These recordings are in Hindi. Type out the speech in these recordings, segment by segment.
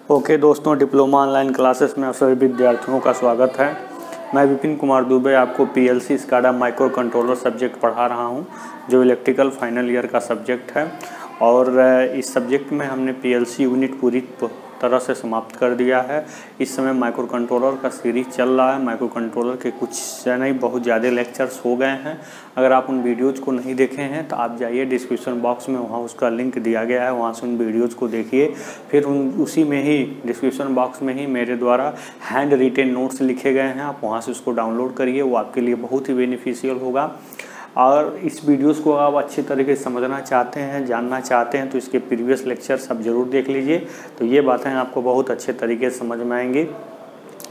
ओके दोस्तों, डिप्लोमा ऑनलाइन क्लासेस में आप सभी विद्यार्थियों का स्वागत है। मैं विपिन कुमार दुबे आपको PLC SCADA micro controller subject पढ़ा रहा हूं, जो इलेक्ट्रिकल फाइनल ईयर का सब्जेक्ट है। और इस सब्जेक्ट में हमने पीएलसी यूनिट पूरी तरह से समाप्त कर दिया है। इस समय माइक्रो कंट्रोलर का सीरीज चल रहा है। माइक्रो कंट्रोलर के कुछ नहीं बहुत ज़्यादा लेक्चर्स हो गए हैं। अगर आप उन वीडियोज़ को नहीं देखे हैं तो आप जाइए डिस्क्रिप्शन बॉक्स में, वहाँ उसका लिंक दिया गया है, वहाँ से उन वीडियोज़ को देखिए। फिर उसी में ही डिस्क्रिप्शन बॉक्स में ही मेरे द्वारा हैंड रिटेन नोट्स लिखे गए हैं, आप वहाँ से उसको डाउनलोड करिए। वो आपके लिए बहुत ही बेनिफिशियल होगा। और इस वीडियोस को आप अच्छी तरीके से समझना चाहते हैं, जानना चाहते हैं, तो इसके प्रीवियस लेक्चर्स आप ज़रूर देख लीजिए। तो ये बातें आपको बहुत अच्छे तरीके से समझ में आएंगी,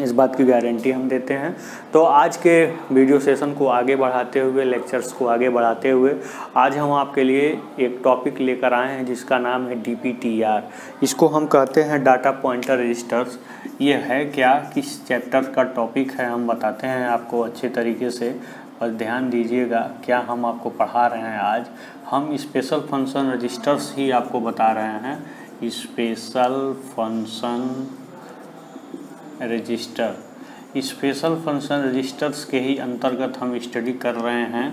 इस बात की गारंटी हम देते हैं। तो आज के वीडियो सेशन को आगे बढ़ाते हुए, लेक्चर्स को आगे बढ़ाते हुए, आज हम आपके लिए एक टॉपिक लेकर आए हैं जिसका नाम है DPTR। इसको हम कहते हैं डाटा पॉइंटर रजिस्टर्स। ये है क्या, किस चैप्टर का टॉपिक है, हम बताते हैं आपको अच्छे तरीके से। और ध्यान दीजिएगा, क्या हम आपको पढ़ा रहे हैं आज, हम स्पेशल फंक्शन रजिस्टर्स ही आपको बता रहे हैं। Special function register, special function registers के ही अंतर्गत हम स्टडी कर रहे हैं,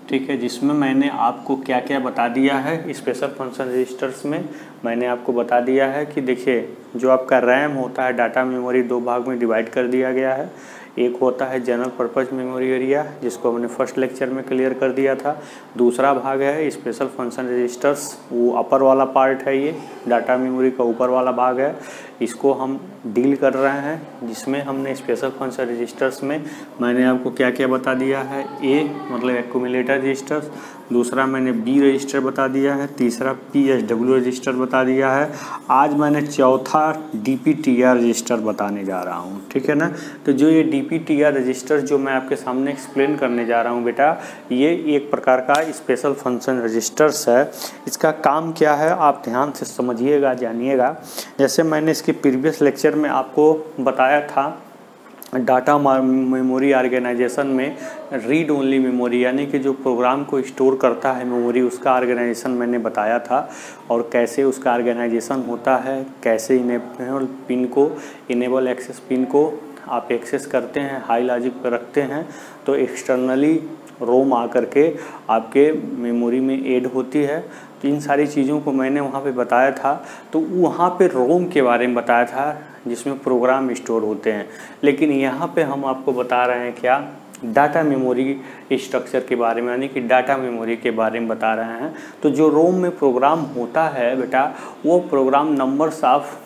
ठीक है। जिसमें मैंने आपको क्या क्या बता दिया है स्पेशल फंक्शन रजिस्टर्स में। मैंने आपको बता दिया है कि देखिए, जो आपका रैम होता है, डाटा मेमोरी दो भाग में डिवाइड कर दिया गया है। एक होता है जनरल पर्पज़ मेमोरी एरिया, जिसको हमने फर्स्ट लेक्चर में क्लियर कर दिया था। दूसरा भाग है स्पेशल फंक्शन रजिस्टर्स, वो अपर वाला पार्ट है, ये डाटा मेमोरी का ऊपर वाला भाग है। इसको हम डील कर रहे हैं, जिसमें हमने स्पेशल फंक्शन रजिस्टर्स में मैंने आपको क्या क्या बता दिया है। ए मतलब एक्यूमुलेटर रजिस्टर्स, दूसरा मैंने बी रजिस्टर बता दिया है, तीसरा PSW रजिस्टर बता दिया है। आज मैंने चौथा DPTR रजिस्टर बताने जा रहा हूँ, ठीक है ना। तो जो ये DPTR रजिस्टर जो मैं आपके सामने एक्सप्लेन करने जा रहा हूँ बेटा, ये एक प्रकार का स्पेशल फंक्शन रजिस्टर्स है। इसका काम क्या है आप ध्यान से समझिएगा, जानिएगा। जैसे मैंने इसके प्रीवियस लेक्चर में आपको बताया था, डाटा मेमोरी ऑर्गेनाइजेशन में रीड ओनली मेमोरी, यानी कि जो प्रोग्राम को स्टोर करता है मेमोरी, उसका ऑर्गेनाइजेशन मैंने बताया था। और कैसे उसका ऑर्गेनाइजेशन होता है, कैसे इनेबल पिन को, इनेबल एक्सेस पिन को आप एक्सेस करते हैं, हाई लॉजिक पर रखते हैं, तो एक्सटर्नली रोम आकर के आपके मेमोरी में ऐड होती है। तो इन सारी चीज़ों को मैंने वहाँ पे बताया था। तो वहाँ पे रोम के बारे में बताया था, जिसमें प्रोग्राम स्टोर होते हैं। लेकिन यहाँ पे हम आपको बता रहे हैं क्या, डाटा मेमोरी स्ट्रक्चर के बारे में, यानी कि डाटा मेमोरी के बारे में बता रहे हैं। तो जो रोम में प्रोग्राम होता है बेटा, वो program numbers of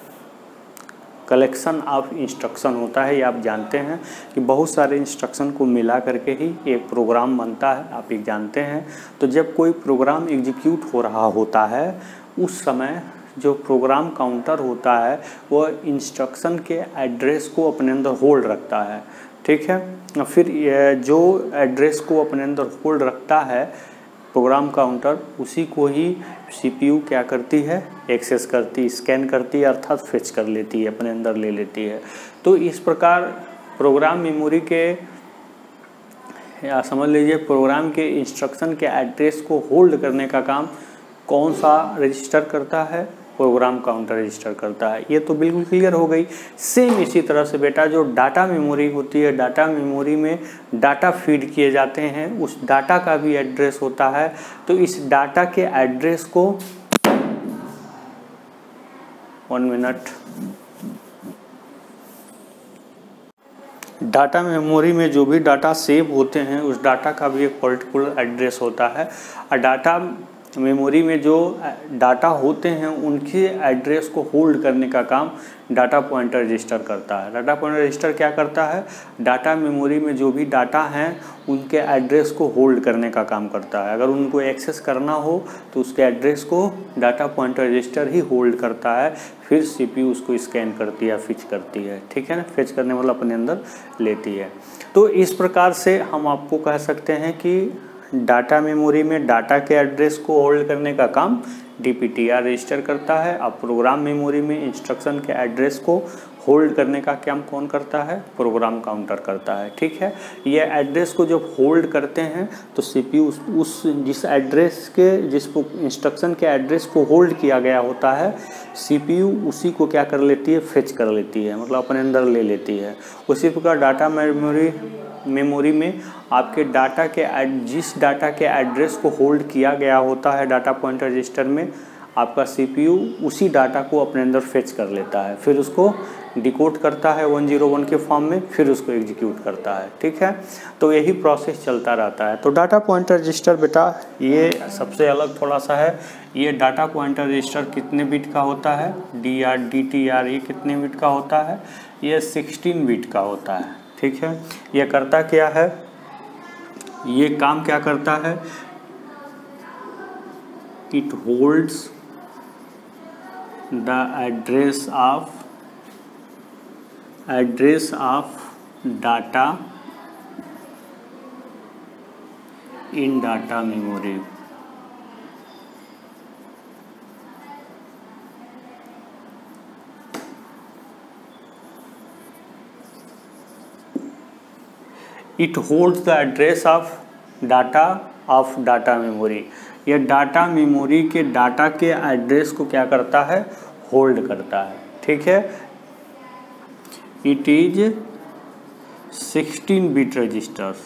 collection of instruction होता है। ये आप जानते हैं कि बहुत सारे इंस्ट्रक्शन को मिला करके ही एक प्रोग्राम बनता है, आप ये जानते हैं। तो जब कोई प्रोग्राम एग्जीक्यूट हो रहा होता है, उस समय जो प्रोग्राम काउंटर होता है वो इंस्ट्रक्शन के एड्रेस को अपने अंदर होल्ड रखता है, ठीक है। फिर जो एड्रेस को अपने अंदर होल्ड रखता है प्रोग्राम काउंटर, उसी को ही CPU क्या करती है, एक्सेस करती, स्कैन करती है, अर्थात फेच कर लेती है, अपने अंदर ले लेती है। तो इस प्रकार प्रोग्राम मेमोरी के, या समझ लीजिए प्रोग्राम के इंस्ट्रक्शन के एड्रेस को होल्ड करने का काम कौन सा रजिस्टर करता है, प्रोग्राम काउंटर रजिस्टर करता है। ये तो बिल्कुल क्लियर हो गई। सेम इसी तरह से बेटा जो डाटा मेमोरी होती है, डाटा मेमोरी में डाटा फीड किए जाते हैं, उस डाटा का भी एड्रेस होता है। तो इस डाटा के एड्रेस को 1 मिनट, डाटा मेमोरी में जो भी डाटा सेव होते हैं उस डाटा का भी एक पर्टिकुलर एड्रेस होता है। और डाटा मेमोरी में जो डाटा होते हैं उनके एड्रेस को होल्ड करने का काम डाटा पॉइंटर रजिस्टर करता है। डाटा पॉइंटर रजिस्टर क्या करता है, डाटा मेमोरी में जो भी डाटा हैं उनके एड्रेस को होल्ड करने का काम करता है। अगर उनको एक्सेस करना हो तो उसके एड्रेस को डाटा पॉइंटर रजिस्टर ही होल्ड करता है। फिर CPU उसको स्कैन करती है, फिच करती है, ठीक है ना। फिच करने मतलब अपने अंदर लेती है। तो इस प्रकार से हम आपको कह सकते हैं कि डाटा मेमोरी में डाटा के एड्रेस को होल्ड करने का काम DPTR रजिस्टर करता है। अब प्रोग्राम मेमोरी में इंस्ट्रक्शन के एड्रेस को होल्ड करने का काम कौन करता है? प्रोग्राम काउंटर करता है। ठीक है, ये एड्रेस को जब होल्ड करते हैं तो CPU उस जिस एड्रेस के जिस इंस्ट्रक्शन के एड्रेस को होल्ड किया गया होता है, CPU उसी को क्या कर लेती है? फेच कर लेती है, मतलब अपने अंदर ले लेती है। उसी प्रकार डाटा मेमोरी में आपके डाटा के जिस डाटा के एड्रेस को होल्ड किया गया होता है डाटा पॉइंटर रजिस्टर में, आपका CPU उसी डाटा को अपने अंदर फेच कर लेता है, फिर उसको डिकोड करता है 101 के फॉर्म में, फिर उसको एग्जीक्यूट करता है। ठीक है, तो यही प्रोसेस चलता रहता है। तो डाटा पॉइंटर रजिस्टर बेटा ये सबसे अलग थोड़ा सा है। ये डाटा पॉइंटर रजिस्टर कितने बिट का होता है? DTR ये कितने बिट का होता है? ये 16 बिट का होता है। ठीक है, ये करता क्या है? ये काम क्या करता है? It holds the address of data in data memory. It holds the address of data memory. यह डाटा मेमोरी के डाटा के एड्रेस को क्या करता है? होल्ड करता है। ठीक है, इट इज 16 बिट रजिस्टर्स।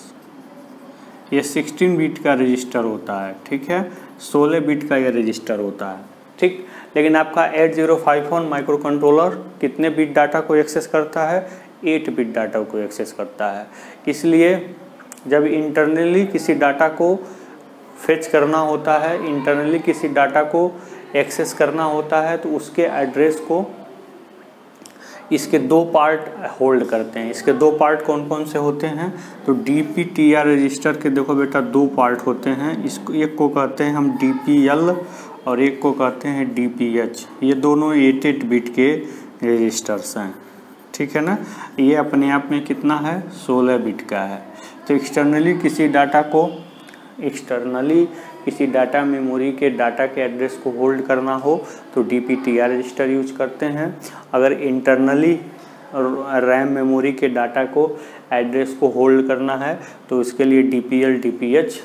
ये 16 बिट का रजिस्टर होता है। ठीक है, 16 बिट का ये रजिस्टर होता है। ठीक, लेकिन आपका 8051 माइक्रो कंट्रोलर कितने बिट डाटा को एक्सेस करता है? 8 बिट डाटा को एक्सेस करता है। इसलिए जब इंटरनली किसी डाटा को फेच करना होता है, इंटरनली किसी डाटा को एक्सेस करना होता है, तो उसके एड्रेस को इसके दो पार्ट होल्ड करते हैं। इसके दो पार्ट कौन कौन से होते हैं? तो DPTR रजिस्टर के देखो बेटा दो पार्ट होते हैं। इसको एक को कहते हैं हम DPL और एक को कहते हैं DPH। ये दोनों 8 बिट के रजिस्टर्स हैं। ठीक है ना, ये अपने आप में कितना है? 16 बिट का है। तो एक्सटर्नली किसी डाटा मेमोरी के डाटा के एड्रेस को होल्ड करना हो तो DPTR रजिस्टर यूज करते हैं। अगर इंटरनली रैम मेमोरी के डाटा को एड्रेस को होल्ड करना है तो इसके लिए DPL DPH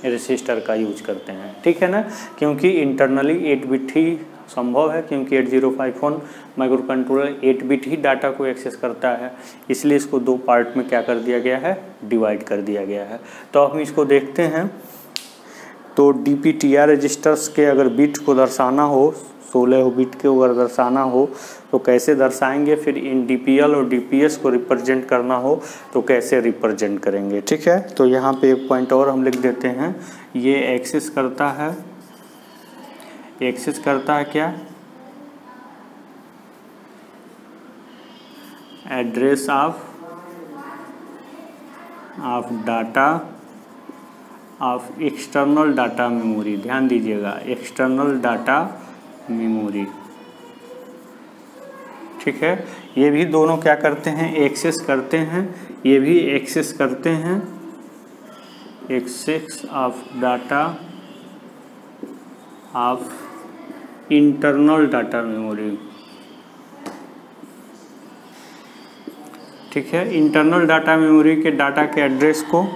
रजिस्टर का यूज करते हैं। ठीक है ना, क्योंकि इंटरनली 8 बिट ही संभव है, क्योंकि 8051 माइक्रो कंट्रोलर 8 बिट ही डाटा को एक्सेस करता है, इसलिए इसको दो पार्ट में क्या कर दिया गया है? डिवाइड कर दिया गया है। तो हम इसको देखते हैं। तो DPTR रजिस्टर्स के अगर बिट को दर्शाना हो, 16 बिट के अगर दर्शाना हो तो कैसे दर्शाएंगे? फिर इन DPL और DPS को रिप्रेजेंट करना हो तो कैसे रिप्रेजेंट करेंगे? ठीक है, तो यहाँ पे एक पॉइंट और हम लिख देते हैं। ये एक्सेस करता है क्या? Address of data of external data memory. ध्यान दीजिएगा, एक्सटर्नल डाटा मेमोरी। ठीक है, ये भी दोनों क्या करते हैं? एक्सेस करते हैं। ये भी एक्सेस करते हैं। Access of data of internal data memory. ठीक है, इंटरनल डाटा मेमोरी के डाटा के एड्रेस को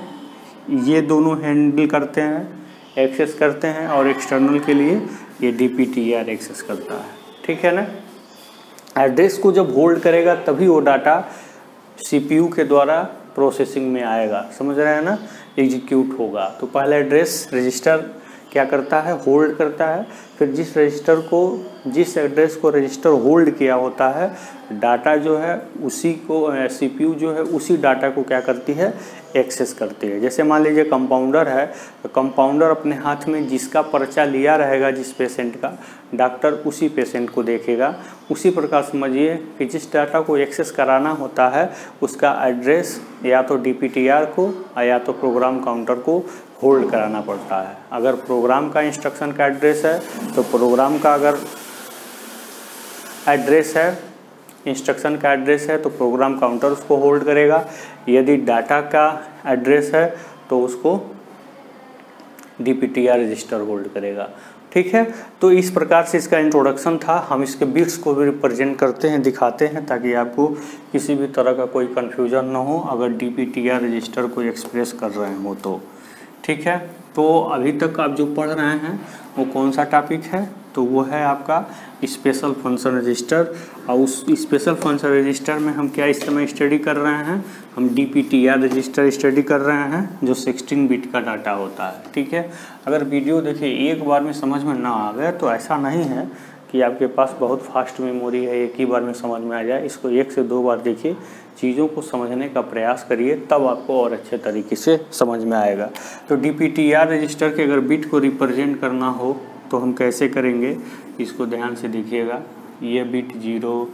ये दोनों हैंडल करते हैं, एक्सेस करते हैं, और एक्सटर्नल के लिए ये DPTR एक्सेस करता है। ठीक है ना, एड्रेस को जब होल्ड करेगा तभी वो डाटा CPU के द्वारा प्रोसेसिंग में आएगा। समझ रहे हैं ना, एग्जीक्यूट होगा। तो पहले एड्रेस रजिस्टर क्या करता है? होल्ड करता है। फिर जिस एड्रेस को रजिस्टर होल्ड किया होता है, डाटा जो है उसी को CPU जो है उसी डाटा को क्या करती है? एक्सेस करती है। जैसे मान लीजिए कंपाउंडर है, तो कंपाउंडर अपने हाथ में जिसका पर्चा लिया रहेगा जिस पेशेंट का, डॉक्टर उसी पेशेंट को देखेगा। उसी प्रकार समझिए कि जिस डाटा को एक्सेस कराना होता है उसका एड्रेस या तो DPTR को या तो प्रोग्राम काउंटर को होल्ड कराना पड़ता है। अगर प्रोग्राम का इंस्ट्रक्शन का एड्रेस है तो प्रोग्राम का अगर एड्रेस है, इंस्ट्रक्शन का एड्रेस है तो प्रोग्राम काउंटर उसको होल्ड करेगा। यदि डाटा का एड्रेस है तो उसको DPTR रजिस्टर होल्ड करेगा। ठीक है, तो इस प्रकार से इसका इंट्रोडक्शन था। हम इसके बिट्स को भी रिप्रेजेंट करते हैं, दिखाते हैं, ताकि आपको किसी भी तरह का कोई कन्फ्यूजन ना हो अगर DPTR रजिस्टर को एक्सप्रेस कर रहे हो तो। ठीक है, तो अभी तक आप जो पढ़ रहे हैं वो कौन सा टॉपिक है, तो वो है आपका स्पेशल फंक्शन रजिस्टर। और उस स्पेशल फंक्शन रजिस्टर में हम क्या इस समय स्टडी कर रहे हैं, हम DPTR रजिस्टर स्टडी कर रहे हैं जो 16 बिट का डाटा होता है। ठीक है, अगर वीडियो देखिए एक बार में समझ में ना आ गया तो ऐसा नहीं है कि आपके पास बहुत फास्ट मेमोरी है, एक ही बार में समझ में आ जाए। इसको 1 से 2 बार देखिए, चीज़ों को समझने का प्रयास करिए, तब आपको और अच्छे तरीके से समझ में आएगा। तो DPTR रजिस्टर के अगर बिट को रिप्रेजेंट करना हो तो हम कैसे करेंगे, इसको ध्यान से देखिएगा। ये bit 0,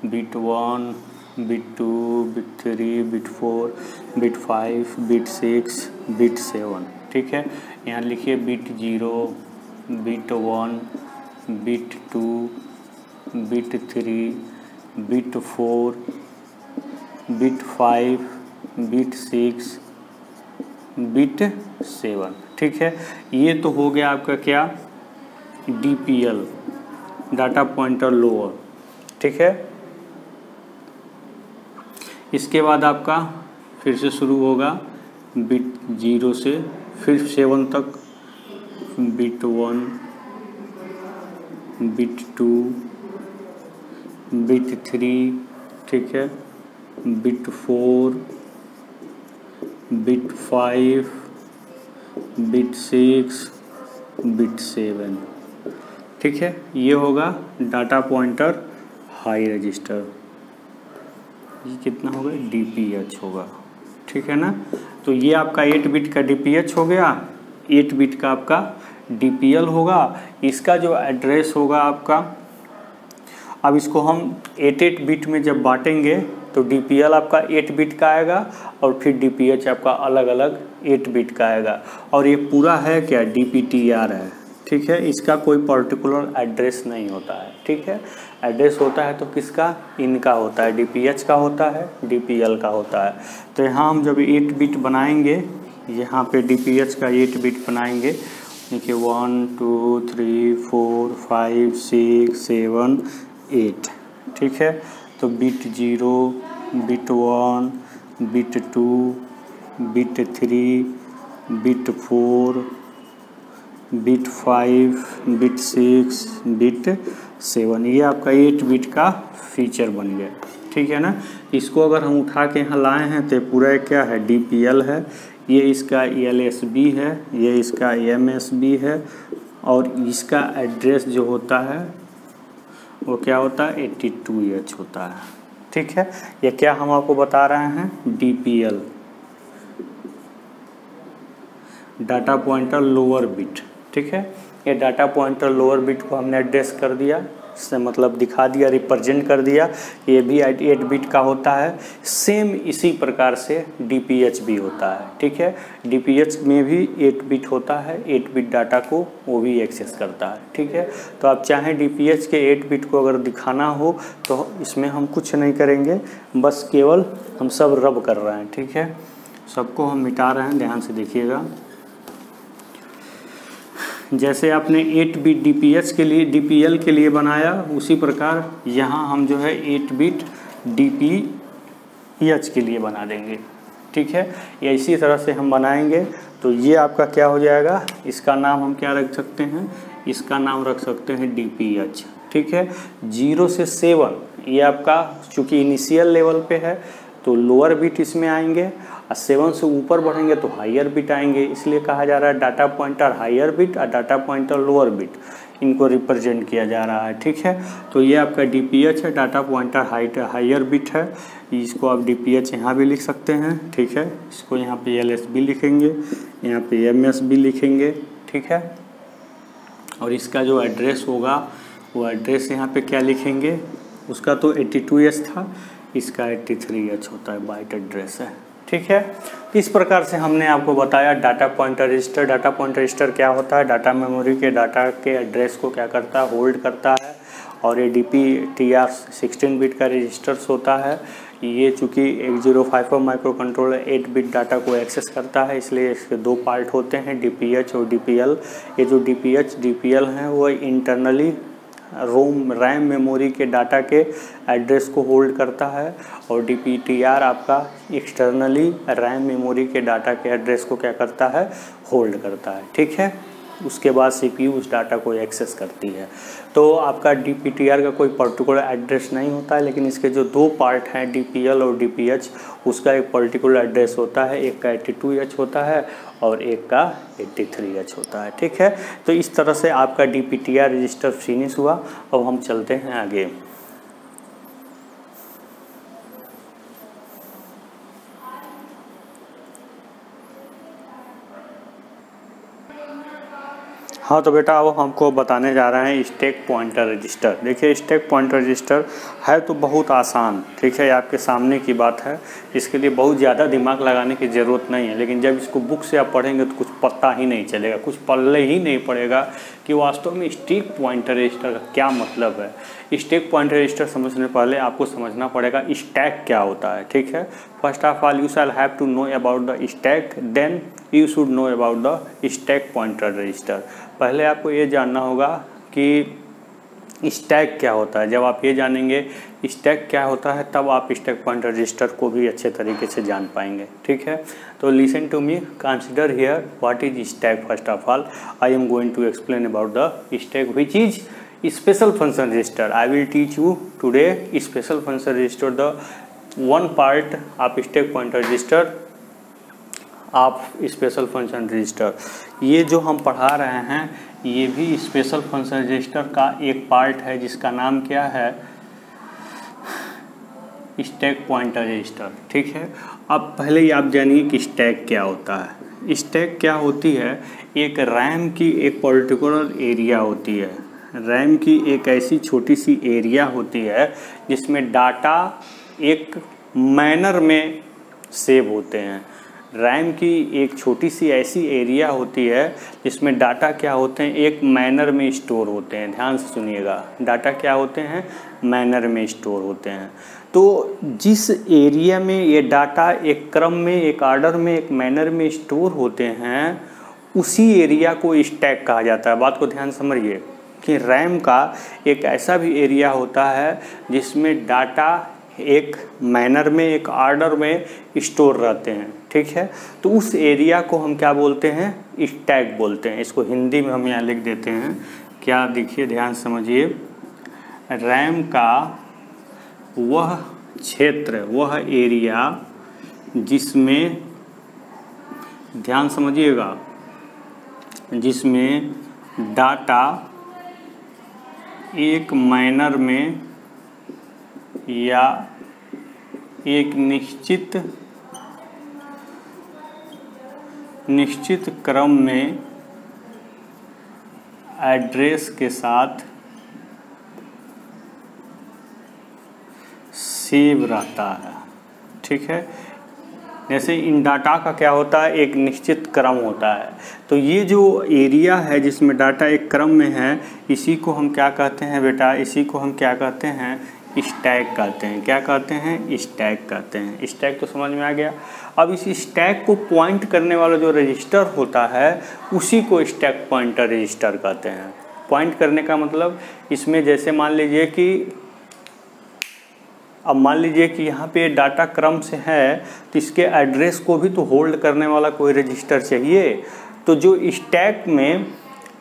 bit 1, bit 2, bit 3, bit 4, bit 5, bit 6, bit 7। ठीक है, यहाँ लिखिए bit 0, bit 1, bit 2, bit 3, bit 4, bit 5, bit 6, bit 7। ठीक है, ये तो हो गया आपका क्या, DPL डाटा पॉइंटर लोअर। ठीक है, इसके बाद आपका फिर से शुरू होगा बिट 0 से फिर 7 तक, बिट 1, बिट 2, बिट 3, ठीक है, बिट 4, बिट 5, बिट 6, बिट 7। ठीक है, ये होगा डाटा पॉइंटर हाई रजिस्टर। ये कितना होगा, DPH होगा। ठीक है ना, तो ये आपका 8 बिट का DPH हो गया, 8 बिट का आपका DPL होगा। इसका जो एड्रेस होगा आपका, अब इसको हम 8 बिट में जब बांटेंगे तो DPL आपका 8 बिट का आएगा और फिर DPH आपका अलग अलग 8 बिट का आएगा। और ये पूरा है क्या, DPTR है। ठीक है, इसका कोई पर्टिकुलर एड्रेस नहीं होता है। ठीक है, एड्रेस होता है तो किसका, इनका होता है, DPH का होता है, DPL का होता है। तो यहाँ हम जब 8 बिट बनाएंगे, यहाँ पे DPH का 8 बिट बनाएंगे, देखिए 1 2 3 4 5 6 7 8। ठीक है, तो bit 0, bit 1, bit 2, bit 3, bit 4, bit 5, bit 6, bit 7, ये आपका 8 बिट का फीचर बन गया। ठीक है ना, इसको अगर हम उठा के यहाँ लाए हैं तो पूरा क्या है, DPL है, ये इसका LSB है, ये इसका MSB है, और इसका एड्रेस जो होता है वो क्या होता है, 82H होता है। ठीक है, ये क्या हम आपको बता रहे हैं, DPL data pointer lower bit. ठीक है, ये डाटा पॉइंटर लोअर बिट को हमने एड्रेस कर दिया, इससे मतलब दिखा दिया, रिप्रेजेंट कर दिया। ये भी 8 बिट का होता है। सेम इसी प्रकार से DPH भी होता है। ठीक है, DPH में भी 8 बिट होता है, 8 बिट डाटा को वो भी एक्सेस करता है। ठीक है, तो आप चाहें DPH के 8 बिट को अगर दिखाना हो तो इसमें हम कुछ नहीं करेंगे, बस केवल हम सब रब कर रहे हैं। ठीक है, सबको हम मिटा रहे हैं, ध्यान से देखिएगा। जैसे आपने 8 बिट DPH के लिए, DPL के लिए बनाया, उसी प्रकार यहाँ हम जो है 8 बिट DPH के लिए बना देंगे। ठीक है, या इसी तरह से हम बनाएंगे तो ये आपका क्या हो जाएगा, इसका नाम हम क्या रख सकते हैं, इसका नाम रख सकते हैं DPH। ठीक है, 0 से 7 ये आपका चूँकि इनिशियल लेवल पे है तो लोअर बिट इसमें आएंगे, और 7 से ऊपर बढ़ेंगे तो हायर बिट आएंगे, इसलिए कहा जा रहा है डाटा पॉइंटर हायर बिट और डाटा पॉइंटर लोअर बिट, इनको रिप्रेजेंट किया जा रहा है। ठीक है, तो ये आपका DPH है, डाटा पॉइंटर हायर बिट है, इसको आप DPH यहाँ भी लिख सकते हैं। ठीक है, इसको यहाँ पे LSB लिखेंगे, यहाँ पे MSB लिखेंगे। ठीक है, और इसका जो एड्रेस होगा वो एड्रेस यहाँ पे क्या लिखेंगे, उसका तो 82H था, इसका 83H होता है, बाइट एड्रेस है। ठीक है, इस प्रकार से हमने आपको बताया data pointer register. Data pointer register क्या होता है, डाटा मेमोरी के डाटा के एड्रेस को क्या करता है, होल्ड करता है, और ये DPTR 16 बिट का रजिस्टर्स होता है। ये चूँकि 8055 माइक्रो कंट्रोलर 8 बिट डाटा को एक्सेस करता है, इसलिए इसके दो पार्ट होते हैं, DPH और DPL। ये जो DPH DPL हैं वो इंटरनली रैम मेमोरी के डाटा के एड्रेस को होल्ड करता है, और DPTR आपका एक्सटर्नली रैम मेमोरी के डाटा के एड्रेस को क्या करता है, होल्ड करता है। ठीक है, उसके बाद CPU उस डाटा को एक्सेस करती है। तो आपका DPTR का कोई पर्टिकुलर एड्रेस नहीं होता है, लेकिन इसके जो दो पार्ट हैं DPL और DPH, उसका एक पर्टिकुलर एड्रेस होता है। एक का 82H होता है और एक का 83H होता है। ठीक है, तो इस तरह से आपका DPTR रजिस्टर फिनिश हुआ। अब हम चलते हैं आगे। हाँ, तो बेटा अब हमको बताने जा रहे हैं स्टैक पॉइंटर रजिस्टर। देखिए, स्टैक पॉइंटर रजिस्टर है तो बहुत आसान, ठीक है, आपके सामने की बात है, इसके लिए बहुत ज़्यादा दिमाग लगाने की ज़रूरत नहीं है। लेकिन जब इसको बुक से आप पढ़ेंगे तो कुछ पता ही नहीं चलेगा, कुछ पल्ले ही नहीं पड़ेगा कि वास्तव में स्टैक पॉइंटर रजिस्टर का क्या मतलब है। स्टैक पॉइंटर रजिस्टर समझने से पहले आपको समझना पड़ेगा स्टैक क्या होता है। ठीक है, first of all you shall have to know about the stack, then you should know about the stack pointer register. पहले आपको ये जानना होगा कि स्टैक क्या होता है। जब आप ये जानेंगे स्टैक क्या होता है, तब आप स्टैक पॉइंटर रजिस्टर को भी अच्छे तरीके से जान पाएंगे। ठीक है, तो listen to me, consider here what is stack. First of all I am going to explain about the stack which is special function register. I will teach you today special function register, the one part of stack pointer register आप स्पेशल फंक्शन रजिस्टर। ये जो हम पढ़ा रहे हैं ये भी स्पेशल फंक्शन रजिस्टर का एक पार्ट है, जिसका नाम क्या है, स्टैक पॉइंटर रजिस्टर। ठीक है, अब पहले ही आप जानिए कि स्टैक क्या होता है। स्टैक क्या होती है, एक रैम की एक पर्टिकुलर एरिया होती है। रैम की एक ऐसी छोटी सी एरिया होती है जिसमें डाटा एक मैनर में सेव होते हैं। रैम की एक छोटी सी ऐसी एरिया होती है जिसमें डाटा क्या होते हैं, एक मैनर में स्टोर होते हैं। ध्यान से सुनिएगा, डाटा क्या होते हैं, मैनर में स्टोर होते हैं। तो जिस एरिया में ये डाटा एक क्रम में, एक आर्डर में, एक मैनर में स्टोर होते हैं, उसी एरिया को स्टैक कहा जाता है। बात को ध्यान समझिए कि रैम का एक ऐसा भी एरिया होता है जिसमें डाटा एक मैनर में, एक आर्डर में स्टोर रहते हैं। ठीक है, तो उस एरिया को हम क्या बोलते हैं, स्टैक बोलते हैं। इसको हिंदी में हम यहाँ लिख देते हैं, क्या, देखिए ध्यान समझिए, रैम का वह क्षेत्र, वह एरिया जिसमें, ध्यान समझिएगा, जिसमें डाटा एक मैनर में या एक निश्चित क्रम में एड्रेस के साथ सेव रहता है। ठीक है, जैसे इन डाटा का क्या होता है, एक निश्चित क्रम होता है। तो ये जो एरिया है जिसमें डाटा एक क्रम में है, इसी को हम क्या कहते हैं बेटा, इसी को हम क्या कहते हैं, स्टैक कहते हैं। क्या कहते हैं, स्टैक कहते हैं। स्टैक तो समझ में आ गया। अब इस स्टैक को पॉइंट करने वाला जो रजिस्टर होता है उसी को स्टैक पॉइंटर रजिस्टर कहते हैं। पॉइंट करने का मतलब, इसमें जैसे मान लीजिए कि, अब मान लीजिए कि यहाँ पे डाटा क्रम से है, तो इसके एड्रेस को भी तो होल्ड करने वाला कोई रजिस्टर चाहिए। तो जो स्टैक में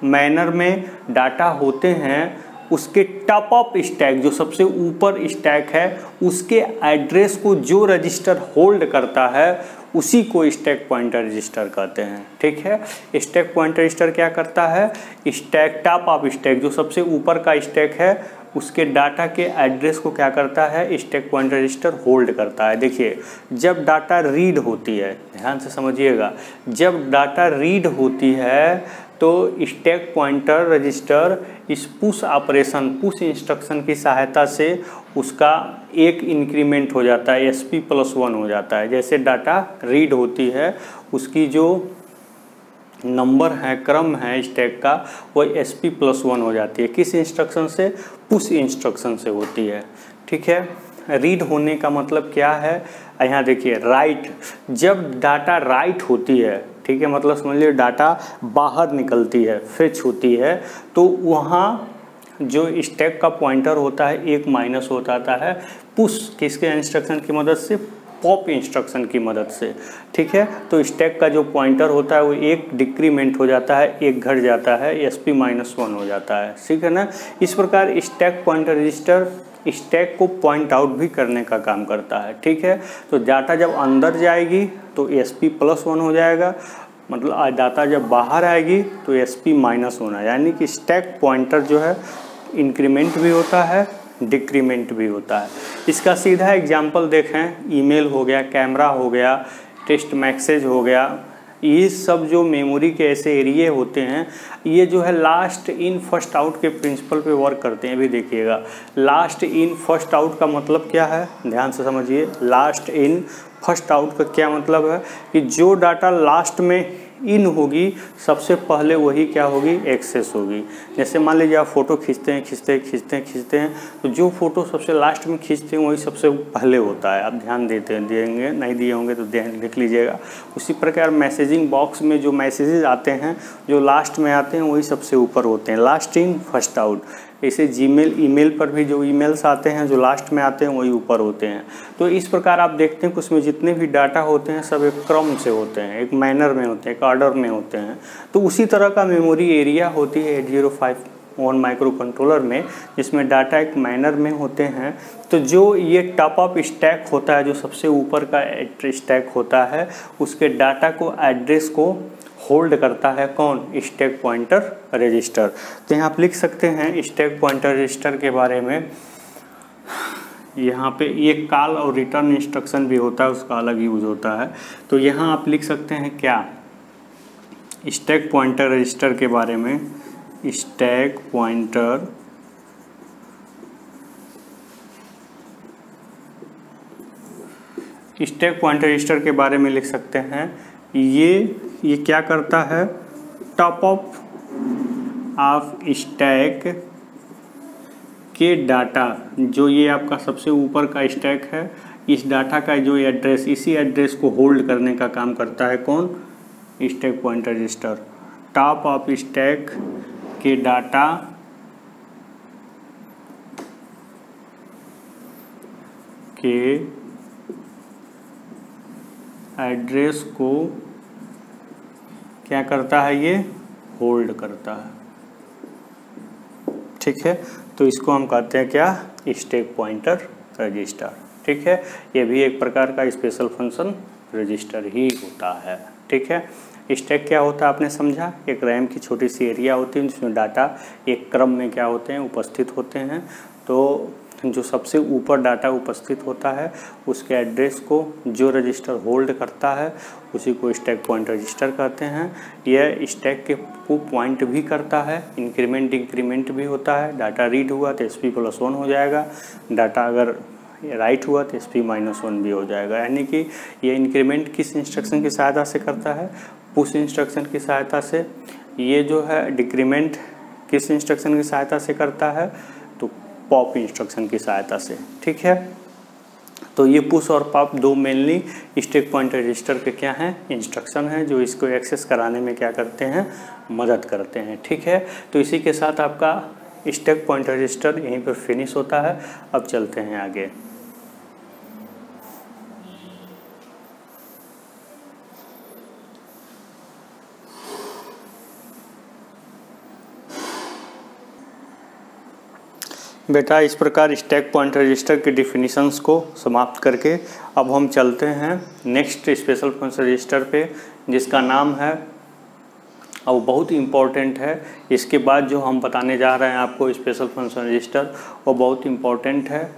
मैनर में डाटा होते हैं, उसके टॉप ऑफ स्टैक, जो सबसे ऊपर स्टैक है, उसके एड्रेस को जो रजिस्टर होल्ड करता है उसी को स्टैक पॉइंटर रजिस्टर कहते हैं। ठीक है, स्टैक पॉइंटर रजिस्टर क्या करता है, स्टैक, टॉप ऑफ स्टैक, जो सबसे ऊपर का स्टैक है, उसके डाटा के एड्रेस को क्या करता है, स्टैक पॉइंटर रजिस्टर होल्ड करता है। देखिए, जब डाटा रीड होती है, ध्यान से समझिएगा, जब डाटा रीड होती है तो स्टैक पॉइंटर रजिस्टर इस पुश ऑपरेशन, पुश इंस्ट्रक्शन की सहायता से उसका एक इंक्रीमेंट हो जाता है, SP+1 हो जाता है। जैसे डाटा रीड होती है, उसकी जो नंबर है, क्रम है स्टैक का, वो SP+1 हो जाती है। किस इंस्ट्रक्शन से? पुश इंस्ट्रक्शन से होती है। ठीक है, रीड होने का मतलब क्या है? यहाँ देखिए राइट, जब डाटा राइट होती है, ठीक है, मतलब समझ लीजिए डाटा बाहर निकलती है, फेच होती है, तो वहाँ जो स्टैक का पॉइंटर होता है एक माइनस हो जाता है। पुश किसके इंस्ट्रक्शन की मदद से? पॉप इंस्ट्रक्शन की मदद से। ठीक है, तो स्टैक का जो पॉइंटर होता है वो एक डिक्रीमेंट हो जाता है, एक घट जाता है, SP-1 हो जाता है। ठीक है ना। इस प्रकार स्टैक पॉइंटर रजिस्टर स्टैक को पॉइंट आउट भी करने का काम करता है। ठीक है, तो डाटा जब अंदर जाएगी तो SP+1 हो जाएगा, मतलब डाटा जब बाहर आएगी तो SP- होना, यानी कि स्टैक पॉइंटर जो है इंक्रीमेंट भी होता है, डिक्रीमेंट भी होता है। इसका सीधा एग्जांपल देखें, ईमेल हो गया, कैमरा हो गया, टेक्स्ट मैसेज हो गया, ये सब जो मेमोरी के ऐसे एरिए होते हैं, ये जो है लास्ट इन फर्स्ट आउट के प्रिंसिपल पे वर्क करते हैं। भी देखिएगा, लास्ट इन फर्स्ट आउट का मतलब क्या है, ध्यान से समझिए। लास्ट इन फर्स्ट आउट का क्या मतलब है कि जो डाटा लास्ट में इन होगी सबसे पहले वही क्या होगी? एक्सेस होगी। जैसे मान लीजिए आप फ़ोटो खींचते हैं, तो जो फ़ोटो सबसे लास्ट में खींचते हैं वही सबसे पहले होता है। आप ध्यान देंगे, नहीं दिए होंगे तो देख लीजिएगा। उसी प्रकार मैसेजिंग बॉक्स में जो मैसेजेस आते हैं जो लास्ट में आते हैं वही सबसे ऊपर होते हैं, लास्ट इन फर्स्ट आउट। ऐसे जीमेल ईमेल पर भी जो ईमेल्स आते हैं जो लास्ट में आते हैं वही ऊपर होते हैं। तो इस प्रकार आप देखते हैं कि उसमें जितने भी डाटा होते हैं सब एक क्रम से होते हैं, एक मैनर में होते हैं, एक ऑर्डर में होते हैं। तो उसी तरह का मेमोरी एरिया होती है 8051 माइक्रो कंट्रोलर में, जिसमें डाटा एक मैनर में होते हैं। तो जो ये टॉप अप स्टैक होता है, जो सबसे ऊपर का स्टैक होता है, उसके डाटा को एड्रेस को होल्ड करता है कौन? Stack pointer register. तो यहाँ आप लिख सकते हैं स्टैक पॉइंटर रजिस्टर के बारे में। यहाँ पे ये कॉल और रिटर्न इंस्ट्रक्शन भी होता है, उसका अलग यूज होता है। तो यहाँ आप लिख सकते हैं क्या? स्टैक पॉइंटर रजिस्टर के बारे में। स्टैक पॉइंटर रजिस्टर के बारे में लिख सकते हैं। ये क्या करता है? टॉप अप ऑफ स्टैक के डाटा, जो ये आपका सबसे ऊपर का स्टैक है, इस डाटा का जो एड्रेस, इसी एड्रेस को होल्ड करने का काम करता है कौन? Stack pointer register. Top of stack के डाटा के एड्रेस को क्या करता है? ये होल्ड करता है। ठीक है, तो इसको हम कहते हैं क्या? Stack pointer register. ठीक है, ये भी एक प्रकार का स्पेशल फंक्शन रजिस्टर ही होता है। ठीक है, स्टैक क्या होता है आपने समझा? एक रैम की छोटी सी एरिया होती है जिसमें डाटा एक क्रम में क्या होते हैं? उपस्थित होते हैं। तो जो सबसे ऊपर डाटा उपस्थित होता है उसके एड्रेस को जो रजिस्टर होल्ड करता है उसी को स्टैक पॉइंटर रजिस्टर कहते हैं। यह स्टैक के को पॉइंट भी करता है, इंक्रीमेंट डिक्रीमेंट भी होता है। डाटा रीड हुआ तो SP+1 हो जाएगा, डाटा अगर राइट हुआ तो SP-1 भी हो जाएगा। यानी कि ये इंक्रीमेंट किस इंस्ट्रक्शन की सहायता से करता है? पुश इंस्ट्रक्शन की सहायता से। ये जो है डिक्रीमेंट किस इंस्ट्रक्शन की सहायता से करता है? तो पॉप इंस्ट्रक्शन की सहायता से। ठीक है, तो ये पुश और पॉप दो मेनली स्टैक पॉइंटर रजिस्टर के क्या हैं? इंस्ट्रक्शन हैं, जो इसको एक्सेस कराने में क्या करते हैं? मदद करते हैं। ठीक है, तो इसी के साथ आपका स्टैक पॉइंटर रजिस्टर यहीं पर फिनिश होता है। अब चलते हैं आगे। बेटा इस प्रकार स्टैक पॉइंटर रजिस्टर के डिफिनीशंस को समाप्त करके अब हम चलते हैं नेक्स्ट स्पेशल फंक्शन रजिस्टर पे, जिसका नाम है, और बहुत इम्पॉर्टेंट है। इसके बाद जो हम बताने जा रहे हैं आपको स्पेशल फंक्शन रजिस्टर, वो बहुत इम्पॉर्टेंट है।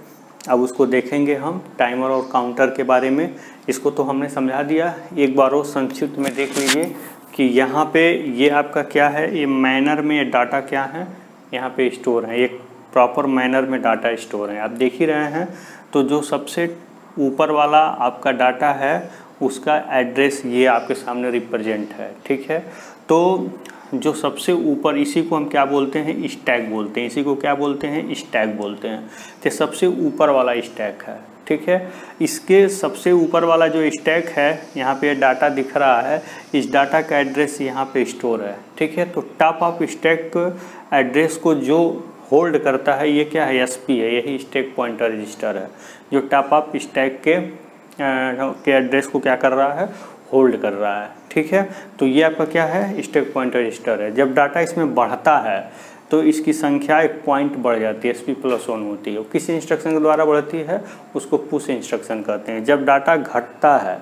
अब उसको देखेंगे हम टाइमर और काउंटर के बारे में। इसको तो हमने समझा दिया, एक बार और संक्षिप्त में देख लीजिए कि यहाँ पे ये आपका क्या है? ये मैनर में डाटा क्या है? यहाँ पे स्टोर है, एक प्रॉपर मैनर में डाटा स्टोर है। आप देख ही रहे हैं। तो जो सबसे ऊपर वाला आपका डाटा है उसका एड्रेस ये आपके सामने रिप्रेजेंट है। ठीक है, तो जो सबसे ऊपर, इसी को हम क्या बोलते हैं, स्टैक बोलते हैं। इसी को क्या बोलते हैं, स्टैक बोलते हैं। तो सबसे ऊपर वाला स्टैक है, ठीक है। इसके सबसे ऊपर वाला जो स्टैक है, यहाँ पे डाटा दिख रहा है, इस डाटा का एड्रेस यहाँ पे स्टोर है, ठीक है। तो टॉप ऑफ स्टैक एड्रेस को जो होल्ड करता है, ये क्या है, SP है, यही स्टैक पॉइंटर रजिस्टर है, जो टॉप ऑफ स्टैक के एड्रेस को क्या कर रहा है, होल्ड कर रहा है, ठीक है। तो ये आपका क्या है, स्टैक पॉइंटर रजिस्टर है। जब डाटा इसमें बढ़ता है तो इसकी संख्या एक पॉइंट बढ़ जाती है, SP+1 होती है। किस इंस्ट्रक्शन के द्वारा बढ़ती है, उसको पुश इंस्ट्रक्शन कहते हैं। जब डाटा घटता है,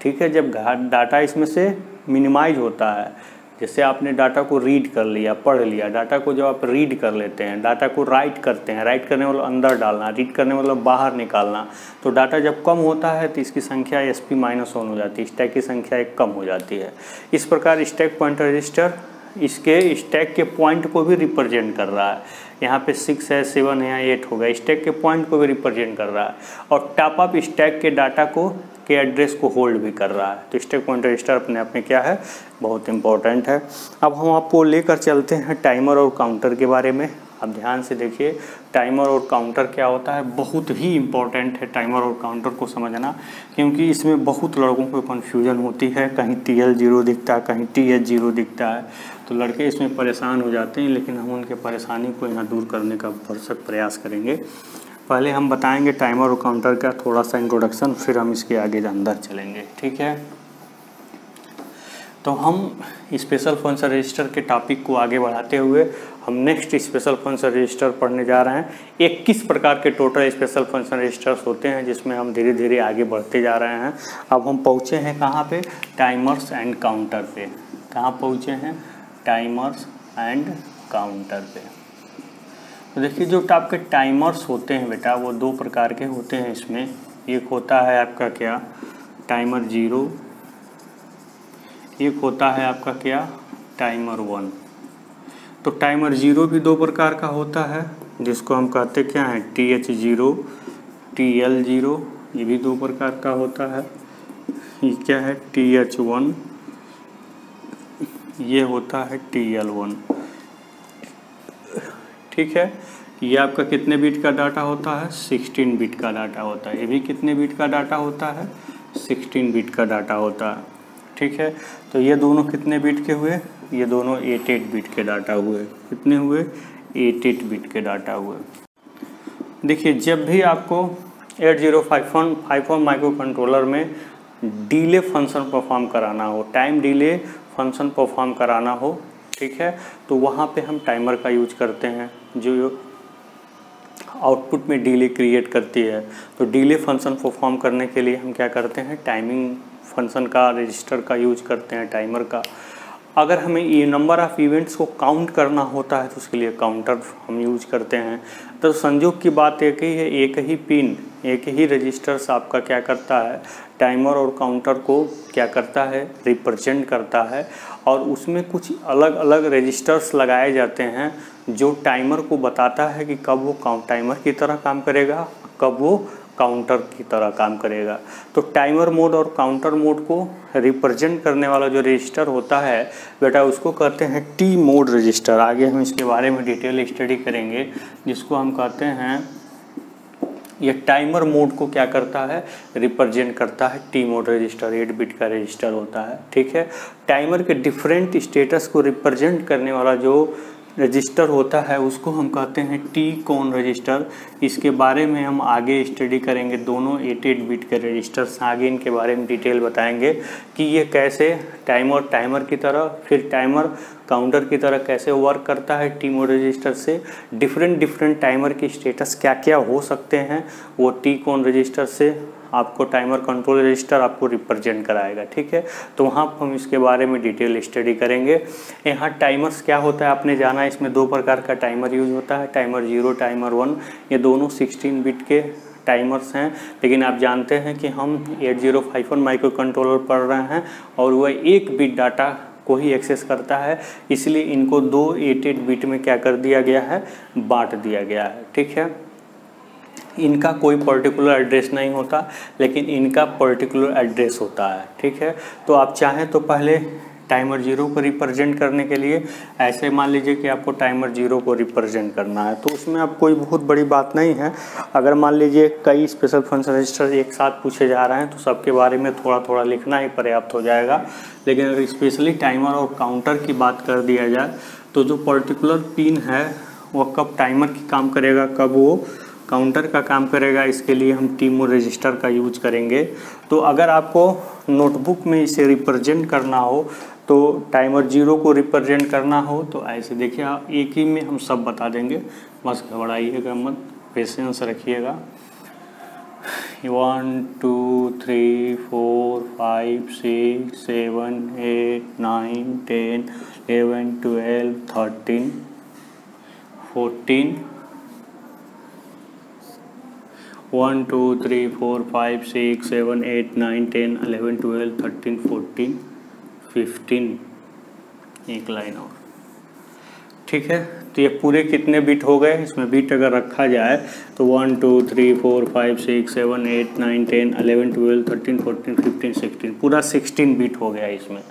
ठीक है, जब डाटा इसमें से मिनिमाइज होता है, जैसे आपने डाटा को रीड कर लिया, पढ़ लिया, डाटा को जब आप रीड कर लेते हैं, डाटा को राइट करते हैं, राइट करने मतलब अंदर डालना, रीड करने मतलब बाहर निकालना, तो डाटा जब कम होता है तो इसकी संख्या SP-1 हो जाती है, स्टैक की संख्या एक कम हो जाती है। इस प्रकार स्टैक पॉइंटर रजिस्टर इसके स्टैक के पॉइंट को भी रिप्रेजेंट कर रहा है। यहाँ पे 6 है, 7 है, 8 होगा, स्टैक के पॉइंट को भी रिप्रेजेंट कर रहा है, और टॉप ऑफ स्टैक के डाटा को के एड्रेस को होल्ड भी कर रहा है। तो स्टैक पॉइंटर रजिस्टर अपने आप में क्या है, बहुत इंपॉर्टेंट है। अब हम आपको लेकर चलते हैं टाइमर और काउंटर के बारे में। अब ध्यान से देखिए, टाइमर और काउंटर क्या होता है, बहुत ही इम्पोर्टेंट है टाइमर और काउंटर को समझना, क्योंकि इसमें बहुत लड़कों को कन्फ्यूजन होती है। कहीं TL0 दिखता है, कहीं TH0 दिखता है, तो लड़के इसमें परेशान हो जाते हैं, लेकिन हम उनके परेशानी को यहाँ दूर करने का भरसक प्रयास करेंगे। पहले हम बताएंगे टाइमर और काउंटर का थोड़ा सा इंट्रोडक्शन, फिर हम इसके आगे अंदर चलेंगे, ठीक है। तो हम स्पेशल फंक्शन रजिस्टर के टॉपिक को आगे बढ़ाते हुए हम नेक्स्ट स्पेशल फंक्शन रजिस्टर पढ़ने जा रहे हैं। 21 प्रकार के टोटल स्पेशल फंक्शन रजिस्टर्स होते हैं, जिसमें हम धीरे धीरे आगे बढ़ते जा रहे हैं। अब हम पहुँचे हैं कहाँ पे, टाइमर्स एंड काउंटर पे। कहाँ पहुँचे हैं, टाइमर्स एंड काउंटर पे। तो देखिए, जो आपके टाइमर्स होते हैं बेटा, वो 2 प्रकार के होते हैं इसमें। एक होता है आपका क्या, टाइमर 0, एक होता है आपका क्या, टाइमर 1। तो टाइमर 0 भी 2 प्रकार का होता है, जिसको हम कहते क्या है, TH0, TL0, ये भी 2 प्रकार का होता है। ये क्या है, TH1, ये होता है TL1, ठीक है। ये आपका कितने बिट का डाटा होता है, 16 बिट का डाटा होता है। ये भी कितने बिट का डाटा होता है, 16 बिट का डाटा होता है, ठीक है। तो ये दोनों कितने बिट के हुए, ये दोनों 8 बिट के डाटा हुए। कितने हुए, 8 बिट के डाटा हुए। देखिए, जब भी आपको 8051 माइक्रो कंट्रोलर में डिले फंक्शन परफॉर्म कराना हो, टाइम डिले फंक्शन परफॉर्म कराना हो, ठीक है, तो वहाँ पे हम टाइमर का यूज करते हैं, जो आउटपुट में डिले क्रिएट करती है। तो डिले फंक्शन परफॉर्म करने के लिए हम क्या करते हैं, टाइमिंग फंक्शन का, रजिस्टर का यूज करते हैं, टाइमर का। अगर हमें ये नंबर ऑफ़ इवेंट्स को काउंट करना होता है, तो उसके लिए काउंटर हम यूज करते हैं। तो संयोग की बात एक ही है, एक ही पिन, एक ही रजिस्टर्स आपका क्या करता है, टाइमर और काउंटर को क्या करता है, रिप्रेजेंट करता है। और उसमें कुछ अलग अलग रजिस्टर्स लगाए जाते हैं, जो टाइमर को बताता है कि कब वो टाइमर की तरह काम करेगा, कब वो काउंटर की तरह काम करेगा। तो टाइमर मोड और काउंटर मोड को रिप्रेजेंट करने वाला जो रजिस्टर होता है बेटा, उसको कहते हैं T मोड रजिस्टर। आगे हम इसके बारे में डिटेल स्टडी करेंगे, जिसको हम कहते हैं, ये टाइमर मोड को क्या करता है, रिप्रेजेंट करता है। T मोड रजिस्टर 8 बिट का रजिस्टर होता है, ठीक है। टाइमर के डिफरेंट स्टेटस को रिप्रेजेंट करने वाला जो रजिस्टर होता है, उसको हम कहते हैं T-कोन रजिस्टर। इसके बारे में हम आगे स्टडी करेंगे। दोनों 8 बिट के रजिस्टर्स, आगे इनके बारे में डिटेल बताएंगे कि ये कैसे टाइमर की तरह, फिर टाइमर काउंटर की तरह कैसे वर्क करता है। T मोड रजिस्टर से डिफरेंट टाइमर की स्टेटस क्या क्या हो सकते हैं, वो T-कोन रजिस्टर से आपको टाइमर कंट्रोल रजिस्टर आपको रिप्रेजेंट कराएगा, ठीक है। तो वहाँ हम इसके बारे में डिटेल स्टडी करेंगे। यहाँ टाइमर्स क्या होता है आपने जाना, इसमें 2 प्रकार का टाइमर यूज होता है, टाइमर 0, टाइमर 1। ये दोनों 16 बिट के टाइमर्स हैं, लेकिन आप जानते हैं कि हम 8051 माइक्रो कंट्रोलर पढ़ रहे हैं और वह 1 बिट डाटा को ही एक्सेस करता है, इसलिए इनको 2 8 बिट में क्या कर दिया गया है, बांट दिया गया है, ठीक है। इनका कोई पर्टिकुलर एड्रेस नहीं होता, लेकिन इनका पर्टिकुलर एड्रेस होता है, ठीक है। तो आप चाहें तो पहले टाइमर 0 को रिप्रेजेंट करने के लिए ऐसे मान लीजिए कि आपको टाइमर 0 को रिप्रेजेंट करना है, तो उसमें अब कोई बहुत बड़ी बात नहीं है। अगर मान लीजिए कई स्पेशल फंक्शन रजिस्टर एक साथ पूछे जा रहे हैं तो सबके बारे में थोड़ा थोड़ा लिखना ही पर्याप्त हो जाएगा। लेकिन अगर स्पेशली टाइमर और काउंटर की बात कर दिया जाए तो जो पर्टिकुलर पिन है वो कब टाइमर की काम करेगा, कब वो काउंटर का काम करेगा, इसके लिए हम टीमो रजिस्टर का यूज करेंगे। तो अगर आपको नोटबुक में इसे रिप्रेजेंट करना हो तो टाइमर 0 को रिप्रेजेंट करना हो तो ऐसे देखिए, आप एक ही में हम सब बता देंगे, बस घबराइएगा मत, पेशेंस रखिएगा। 1 2 3 4 5 6 7 8 9 10 11 12 13 14 1 2 3 4 5 6 7 8 9 10 11 12 13 14 15, एक लाइन और, ठीक है। तो ये पूरे कितने बिट हो गए, इसमें बिट अगर रखा जाए तो 1 2 3 4 5 6 7 8 9 10 11 12 13 14 15 16, पूरा 16 बिट हो गया इसमें,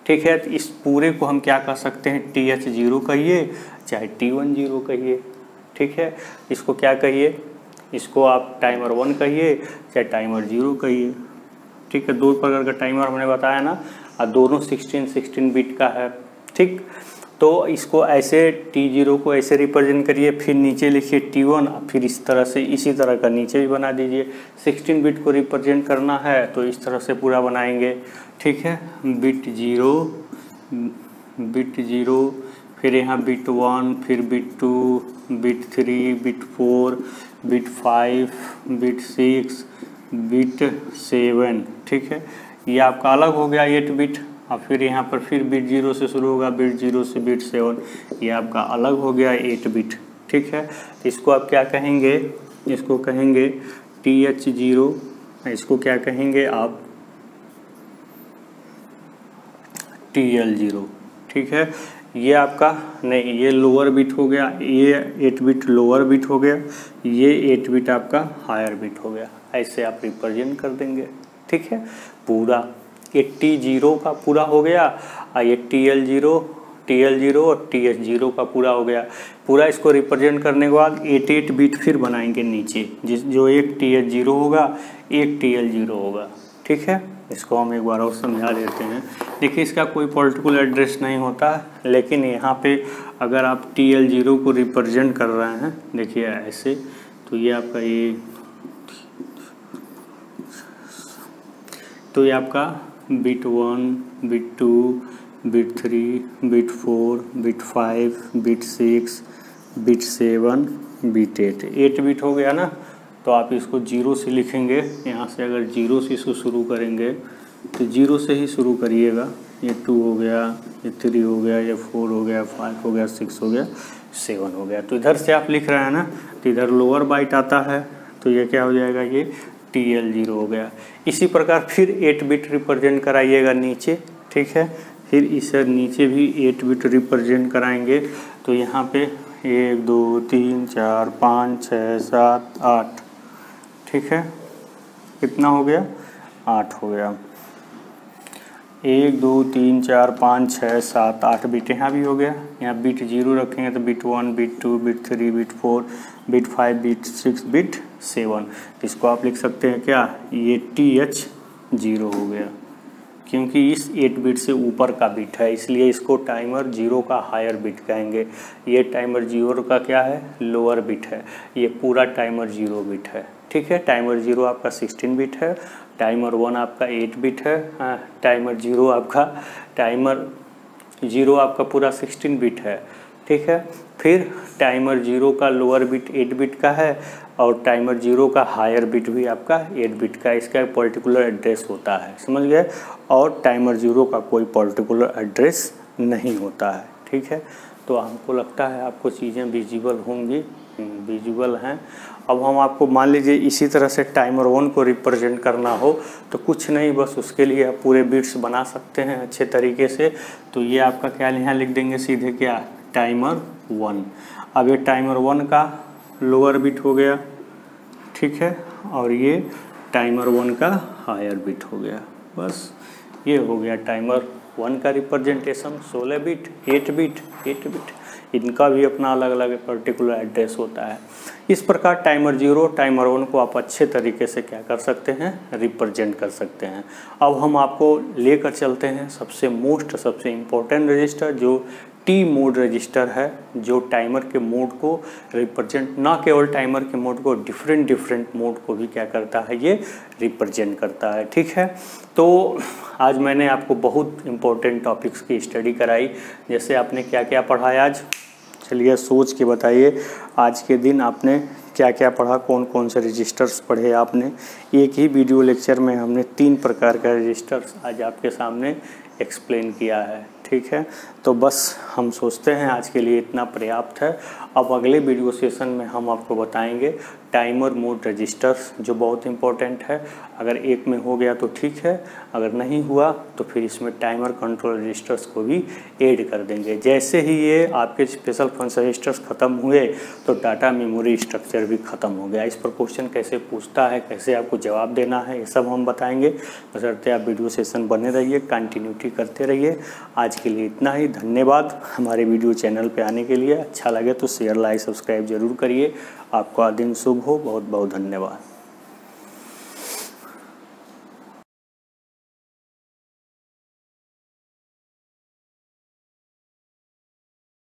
ठीक है। तो इस पूरे को हम क्या कर सकते हैं, TH0 कहिए चाहे T10 कहिए, ठीक है। इसको क्या कहिए, इसको आप टाइमर 1 कहिए चाहे टाइमर 0 कहिए, ठीक है। दो प्रकार का टाइमर हमने बताया ना, और दोनों 16 बिट का है, ठीक। तो इसको ऐसे T0 को ऐसे रिप्रेजेंट करिए, फिर नीचे लिखिए T1, फिर इस तरह से इसी तरह का नीचे भी बना दीजिए। 16 बिट को रिप्रेजेंट करना है तो इस तरह से पूरा बनाएंगे, ठीक है। बिट 0, फिर यहाँ बिट 1, फिर bit 2, bit 3, bit 4, bit 5, bit 6, bit 7, ठीक है। ये आपका अलग हो गया 8 बिट। और फिर यहाँ पर फिर बिट 0 से शुरू होगा, बिट 0 से बिट 7, ये आपका अलग हो गया 8 बिट, ठीक है। तो इसको आप क्या कहेंगे, इसको कहेंगे TH0, इसको क्या कहेंगे आप TL0, ठीक है। ये आपका नहीं, ये लोअर बिट हो गया, ये 8 बिट लोअर बिट हो गया, ये 8 बिट आपका हायर बिट हो गया, ऐसे आप रिप्रेजेंट कर देंगे, ठीक है। पूरा ये T0 का पूरा हो गया और ये TL0 और TH0 का पूरा हो गया। पूरा इसको रिप्रेजेंट करने के बाद 8 बिट फिर बनाएंगे नीचे, जो एक TH0 होगा, एक TL0 होगा, ठीक है। इसको हम एक बार और समझा देते हैं। देखिए, इसका कोई पर्टिकुलर एड्रेस नहीं होता, लेकिन यहाँ पे अगर आप TL0 को रिप्रेजेंट कर रहे हैं, देखिए ऐसे, तो ये आपका ये आपका bit 1, bit 2, bit 3, bit 4, bit 5, bit 6, bit 7, bit 8 bit हो गया ना। तो आप इसको 0 से लिखेंगे, यहाँ से अगर 0 से इसको शुरू करेंगे तो 0 से ही शुरू करिएगा। ये 2 हो गया, ये 3 हो गया, ये 4 हो गया, 5 हो गया, 6 हो गया, 7 हो गया। तो इधर से आप लिख रहे हैं ना, तो इधर लोअर बाइट आता है, तो ये क्या हो जाएगा, ये TL0 हो गया। इसी प्रकार फिर 8 बिट रिप्रेजेंट कराइएगा नीचे, ठीक है। फिर इसे नीचे भी 8 बिट रिप्रेजेंट कराएंगे, तो यहाँ पे 1 2 3 4 5 6 7 8, ठीक है। कितना हो गया, 8 हो गया। 1 2 3 4 5 6 7 8 बिट यहाँ भी हो गया। यहाँ बिट 0 रखेंगे तो bit 1, bit 2, bit 3, bit 4, bit 5, bit 6, bit 7। इसको आप लिख सकते हैं क्या, ये TH0 हो गया, क्योंकि इस 8 बिट से ऊपर का बिट है, इसलिए इसको टाइमर 0 का हायर बिट कहेंगे। ये टाइमर 0 का क्या है, लोअर बिट है। ये पूरा टाइमर 0 बिट है, ठीक है। टाइमर 0 आपका 16 बिट है, टाइमर 1 आपका 8 बिट है, टाइमर 0 आपका पूरा 16 बिट है, ठीक है। फिर टाइमर 0 का लोअर बिट 8 बिट का है और टाइमर 0 का हायर बिट भी आपका 8 बिट का, इसका एक पर्टिकुलर एड्रेस होता है, समझ गए। और टाइमर 0 का कोई पर्टिकुलर एड्रेस नहीं होता है, ठीक है। तो हमको लगता है आपको चीज़ें विजिबल होंगी, विजुअल हैं। अब हम आपको मान लीजिए इसी तरह से टाइमर 1 को रिप्रेजेंट करना हो तो कुछ नहीं, बस उसके लिए आप पूरे बिट्स बना सकते हैं अच्छे तरीके से। तो ये आपका क्या यहाँ लिख देंगे सीधे, क्या, टाइमर 1। अब ये टाइमर 1 का लोअर बिट हो गया, ठीक है, और ये टाइमर 1 का हायर बिट हो गया, बस ये हो गया टाइमर 1 का रिप्रेजेंटेशन 16 बिट, 8 बिट, इनका भी अपना अलग अलग पर्टिकुलर एड्रेस होता है। इस प्रकार टाइमर 0, टाइमर 1 को आप अच्छे तरीके से क्या कर सकते हैं, रिप्रेजेंट कर सकते हैं। अब हम आपको लेकर चलते हैं सबसे इम्पोर्टेंट रजिस्टर जो टी मोड रजिस्टर है, जो टाइमर के मोड को रिप्रेजेंट, ना केवल टाइमर के मोड को, डिफरेंट मोड को भी क्या करता है, ये रिप्रेजेंट करता है। ठीक है, तो आज मैंने आपको बहुत इम्पोर्टेंट टॉपिक्स की स्टडी कराई। जैसे आपने क्या क्या पढ़ा आज, चलिए सोच के बताइए आज के दिन आपने क्या क्या पढ़ा, कौन कौन से रजिस्टर्स पढ़े आपने। एक ही वीडियो लेक्चर में हमने 3 प्रकार का रजिस्टर्स आज आपके सामने एक्सप्लेन किया है। ठीक है, तो बस हम सोचते हैं आज के लिए इतना पर्याप्त है। अब अगले वीडियो सेशन में हम आपको बताएंगे टाइमर मोड रजिस्टर्स, जो बहुत इंपॉर्टेंट है। अगर एक में हो गया तो ठीक है, अगर नहीं हुआ तो फिर इसमें टाइमर कंट्रोल रजिस्टर्स को भी ऐड कर देंगे। जैसे ही ये आपके स्पेशल फंक्शन रजिस्टर्स ख़त्म हुए तो डाटा मेमोरी स्ट्रक्चर भी ख़त्म हो गया। इस पर क्वेश्चन कैसे पूछता है, कैसे आपको जवाब देना है, ये सब हम बताएंगे। बशर्ते आप वीडियो सेशन बने रहिए, कंटिन्यूटी करते रहिए। आज के लिए इतना ही, धन्यवाद हमारे वीडियो चैनल पे आने के लिए। अच्छा लगे तो शेयर, लाइक, सब्सक्राइब जरूर करिए। आपका दिन शुभ हो, बहुत बहुत धन्यवाद।